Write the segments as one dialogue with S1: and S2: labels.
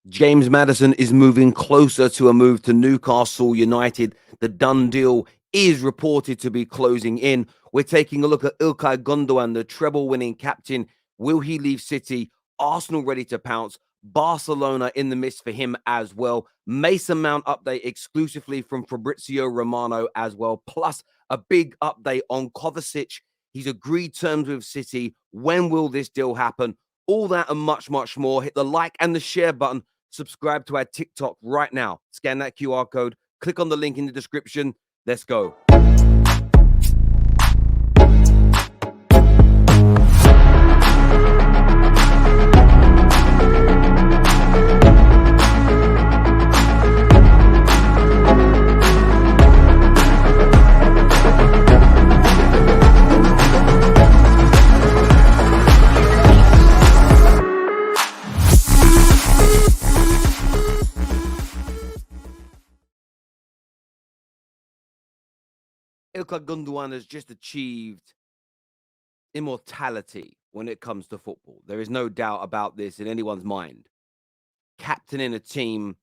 S1: James Maddison is moving closer to a move to Newcastle United. The done deal is reported to be closing in. We're taking a look at İlkay Gündoğan, the treble-winning captain. Will he leave City? Arsenal ready to pounce. Barcelona in the midst for him as well. Mason Mount update exclusively from Fabrizio Romano as well. Plus a big update on Kovacic. He's agreed terms with City. When will this deal happen? All that and much, much more. Hit the like and the share button. Subscribe to our TikTok right now. Scan that QR code. Click on the link in the description. Let's go. İlkay Gündoğan has just achieved immortality when it comes to football. There is no doubt about this in anyone's mind. Captaining a team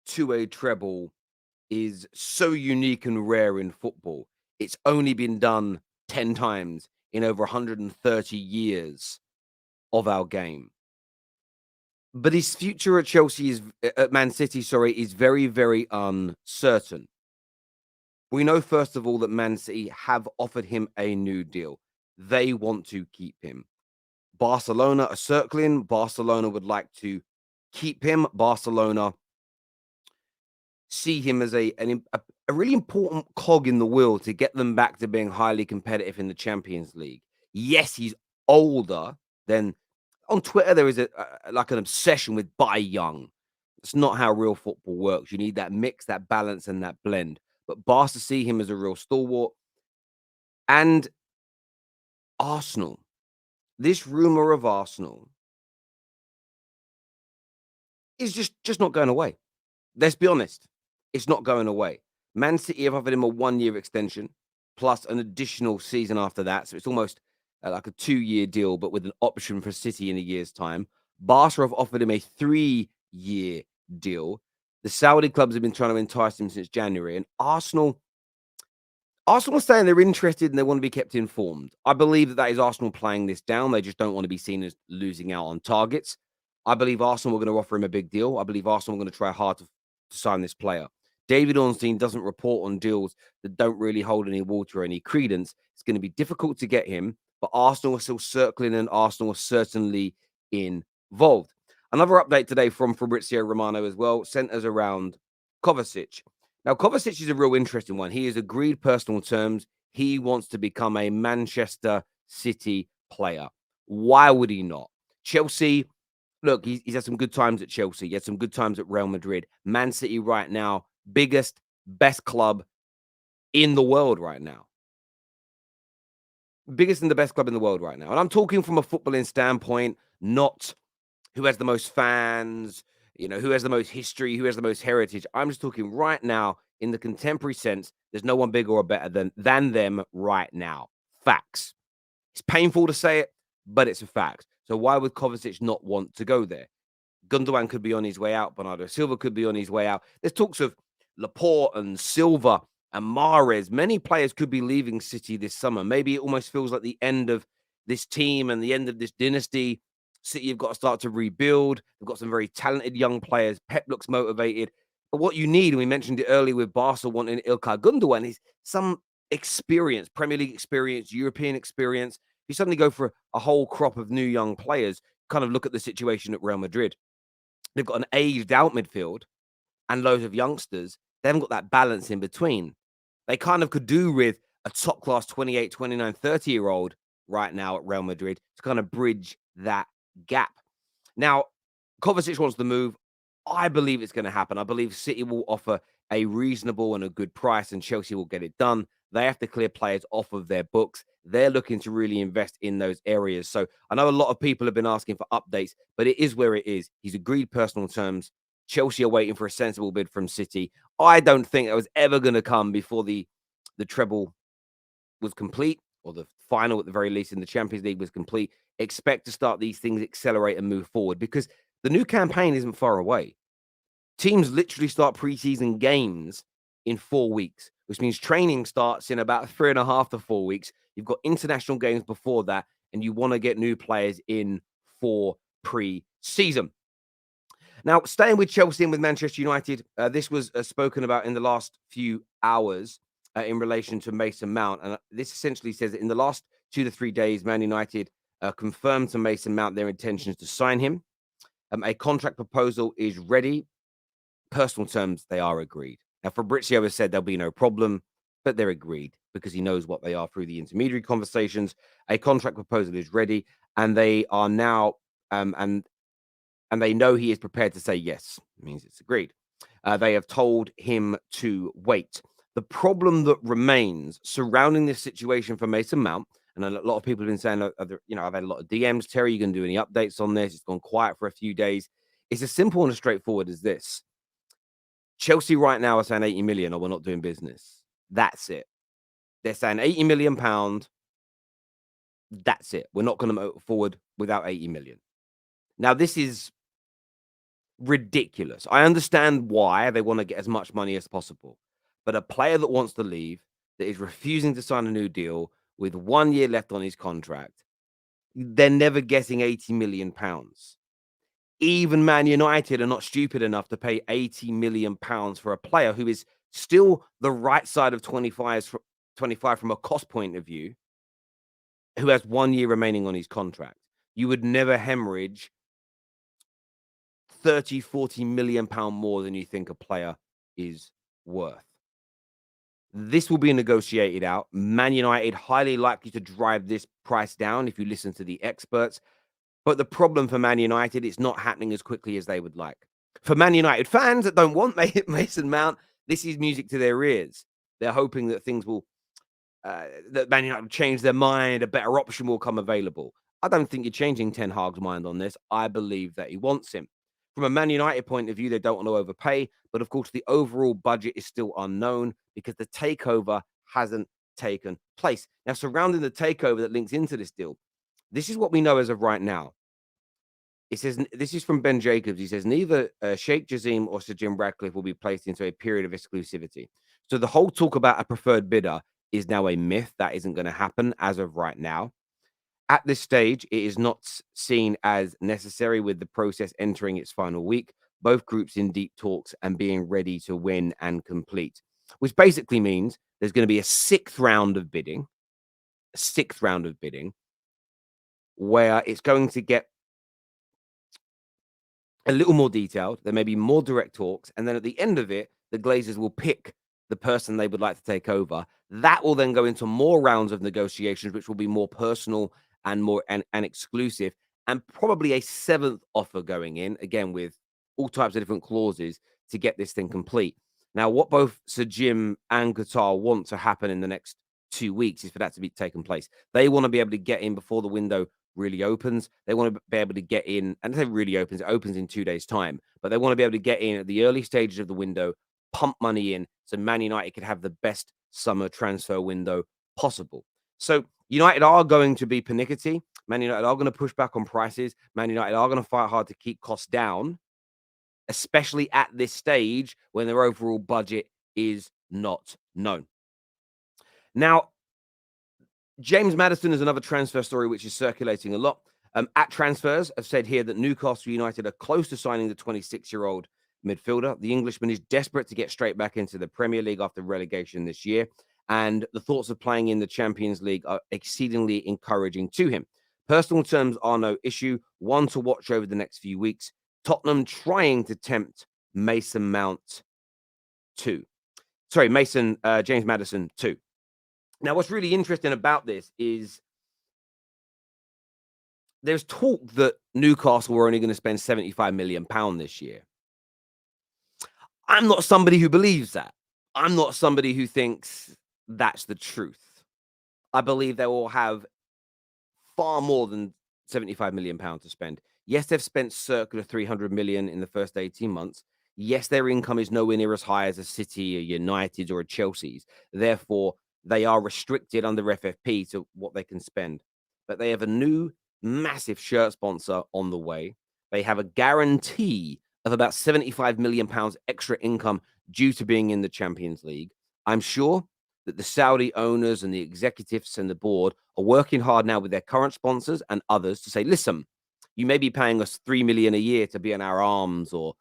S1: to a treble is so unique and rare in football. It's only been done 10 times in over 130 years of our game. But his future at Chelsea is at Man City, is very, very uncertain. We know, first of all, that Man City have offered him a new deal. They want to keep him. Barcelona are circling. Barcelona would like to keep him. Barcelona see him as a really important cog in the wheel to get them back to being highly competitive in the Champions League. Yes, he's older than on Twitter. There is like an obsession with buy young. It's not how real football works. You need that mix, that balance, and that blend. But Barca see him as a real stalwart. And Arsenal, this rumor of Arsenal is just not going away. Let's be honest. It's not going away. Man City have offered him a 1-year extension plus an additional season after that. So it's almost like a 2-year deal, but with an option for City in a year's time. Barca have offered him a 3-year deal. The Saudi clubs have been trying to entice him since January. And Arsenal are saying they're interested and they want to be kept informed. I believe that is Arsenal playing this down. They just don't want to be seen as losing out on targets. I believe Arsenal are going to offer him a big deal. I believe Arsenal are going to try hard to sign this player. David Ornstein doesn't report on deals that don't really hold any water or any credence. It's going to be difficult to get him, but Arsenal are still circling and Arsenal are certainly involved. Another update today from Fabrizio Romano as well centers around Kovacic. Now, Kovacic is a real interesting one. He has agreed personal terms. He wants to become a Manchester City player. Why would he not? Chelsea, look, he's had some good times at Chelsea. He had some good times at Real Madrid. Man City right now, biggest, best club in the world right now. Biggest and the best club in the world right now. And I'm talking from a footballing standpoint, not who has the most fans, who has the most history, who has the most heritage. I'm just talking right now in the contemporary sense. There's no one bigger or better than them right now. Facts. It's painful to say it, but it's a fact. So why would Kovacic not want to go there? Gundogan could be on his way out. Bernardo Silva could be on his way out. There's talks of Laporte and Silva and Mahrez. Many players could be leaving City this summer. Maybe it almost feels like the end of this team and the end of this dynasty. City have got to start to rebuild. They've got some very talented young players. Pep looks motivated. But what you need, and we mentioned it earlier with Barca wanting İlkay Gündoğan, is some experience, Premier League experience, European experience. If you suddenly go for a whole crop of new young players, kind of look at the situation at Real Madrid. They've got an aged out midfield and loads of youngsters. They haven't got that balance in between. They kind of could do with a top class 28, 29, 30-year-old right now at Real Madrid to kind of bridge that gap. Now, Kovacic wants to move. I believe it's going to happen. I believe City will offer a reasonable and a good price and Chelsea will get it done. They have to clear players off of their books. They're looking to really invest in those areas. So I know a lot of people have been asking for updates, but it is where it is. He's agreed personal terms. Chelsea are waiting for a sensible bid from City. I don't think that was ever going to come before the treble was complete, or the final at the very least in the Champions League was complete. Expect to start these things accelerate and move forward because The new campaign isn't far away. Teams literally start preseason games in 4 weeks, which means training starts in about 3.5 to 4 weeks. You've got international games before that, and you want to get new players in for pre-season. Now, staying with Chelsea and with Manchester United, this was spoken about in the last few hours in relation to Mason Mount. And this essentially says that in the last 2 to 3 days, Man United confirmed to Mason Mount their intentions to sign him. A contract proposal is ready. Personal terms, they are agreed. Now, Fabrizio has said there'll be no problem, but they're agreed because he knows what they are through the intermediary conversations. A contract proposal is ready, and they are now, and they know he is prepared to say yes. It means it's agreed. They have told him to wait. The problem that remains surrounding this situation for Mason Mount, and a lot of people have been saying, I've had a lot of DMs. Terry, you going to do any updates on this? It's gone quiet for a few days. It's as simple and as straightforward as this. Chelsea right now are saying 80 million or we're not doing business. That's it. They're saying 80 million pound. That's it. We're not going to move forward without 80 million. Now, this is ridiculous. I understand why they want to get as much money as possible. But a player that wants to leave, that is refusing to sign a new deal with 1 year left on his contract, they're never getting 80 million pounds. Even Man United are not stupid enough to pay 80 million pounds for a player who is still the right side of 25 from a cost point of view, who has 1 year remaining on his contract. You would never hemorrhage 30, 40 million pound more than you think a player is worth. This will be negotiated out. Man United highly likely to drive this price down if you listen to the experts. But the problem for Man United, it's not happening as quickly as they would like. For Man United fans that don't want Mason Mount, this is music to their ears. They're hoping that things will, that Man United will change their mind, a better option will come available. I don't think you're changing Ten Hag's mind on this. I believe that he wants him. From a Man United point of view, they don't want to overpay. But of course, the overall budget is still unknown because the takeover hasn't taken place. Now, surrounding the takeover that links into this deal, this is what we know as of right now. It says, this is from Ben Jacobs. He says, neither Sheikh Jazim or Sir Jim Ratcliffe will be placed into a period of exclusivity. So the whole talk about a preferred bidder is now a myth. That isn't going to happen as of right now. At this stage, it is not seen as necessary with the process entering its final week, both groups in deep talks and being ready to win and complete, which basically means there's going to be a sixth round of bidding, where it's going to get a little more detailed. There may be more direct talks. And then at the end of it, the Glazers will pick the person they would like to take over. That will then go into more rounds of negotiations, which will be more personal and more and exclusive, and probably a seventh offer going in, again, with all types of different clauses to get this thing complete. Now, what both Sir Jim and Qatar want to happen in the next 2 weeks is for that to be taken place. They want to be able to get in before the window really opens. They want to be able to get in, and it really opens, it opens in 2 days' time, but they want to be able to get in at the early stages of the window, pump money in, so Man United could have the best summer transfer window possible. So United are going to be pernickety. Man United are going to push back on prices. Man United are going to fight hard to keep costs down, especially at this stage when their overall budget is not known. Now, James Maddison is another transfer story which is circulating a lot. At Transfers, I've said here that Newcastle United are close to signing the 26-year-old midfielder. The Englishman is desperate to get straight back into the Premier League after relegation this year, and the thoughts of playing in the Champions League are exceedingly encouraging to him. Personal terms are no issue. One to watch over the next few weeks. Tottenham trying to tempt Mason Mount too. Sorry, James Maddison too. Now, what's really interesting about this is there's talk that Newcastle were only going to spend £75 million this year. I'm not somebody who believes that. I'm not somebody who thinks that's the truth. I believe they will have far more than £75 million to spend. Yes, they've spent circa 300 million in the first 18 months. Yes, their income is nowhere near as high as a City, a United, or a Chelsea's. Therefore, they are restricted under FFP to what they can spend. But they have a new massive shirt sponsor on the way. They have a guarantee of about £75 million extra income due to being in the Champions League. I'm sure that the Saudi owners and the executives and the board are working hard now with their current sponsors and others to say, listen, you may be paying us 3 million a year to be in our arms or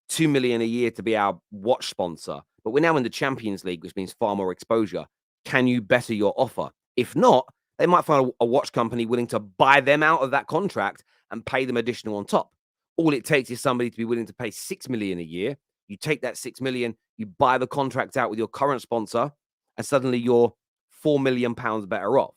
S1: 2 million a year to be our watch sponsor, but we're now in the Champions League, which means far more exposure. Can you better your offer? If not, they might find a watch company willing to buy them out of that contract and pay them additional on top. All it takes is somebody to be willing to pay 6 million a year. You take that 6 million, you buy the contract out with your current sponsor, and suddenly you're £4 million better off.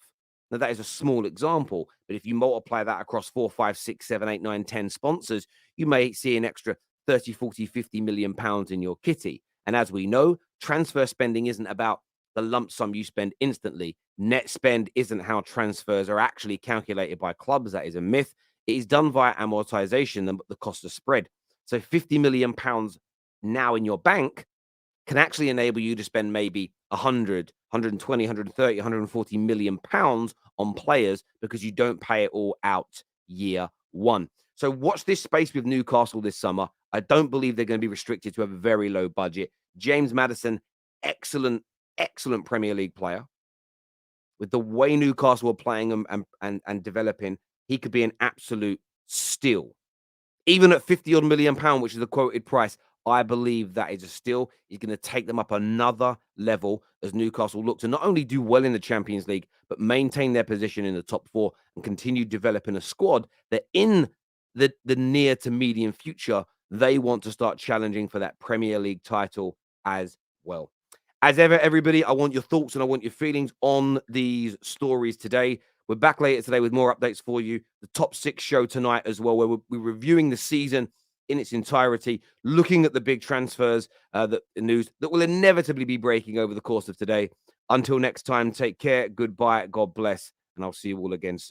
S1: Now, that is a small example, but if you multiply that across 4, 5, 6, 7, 8, 9, 10 sponsors, you may see an extra 30, 40, 50 million pounds in your kitty. And as we know, transfer spending isn't about the lump sum you spend instantly. Net spend isn't how transfers are actually calculated by clubs. That is a myth. It is done via amortization, the cost of spread. So 50 million pounds now in your bank can actually enable you to spend maybe 100, 120, 130, 140 million pounds on players because you don't pay it all out year one. So watch this space with Newcastle this summer. I don't believe they're going to be restricted to a very low budget. James Maddison, excellent Premier League player. With the way Newcastle are playing him and developing, he could be an absolute steal. Even at 50 odd million pound, which is the quoted price, I believe that is a steal. He's going to take them up another level as Newcastle look to not only do well in the Champions League, but maintain their position in the top four and continue developing a squad that in the near to medium future, they want to start challenging for that Premier League title as well. As ever, everybody, I want your thoughts and I want your feelings on these stories today. We're back later today with more updates for you. The top six show tonight as well, where we're reviewing the season in its entirety, looking at the big transfers, the news that will inevitably be breaking over the course of today. Until next time, take care, goodbye, God bless, and I'll see you all again soon.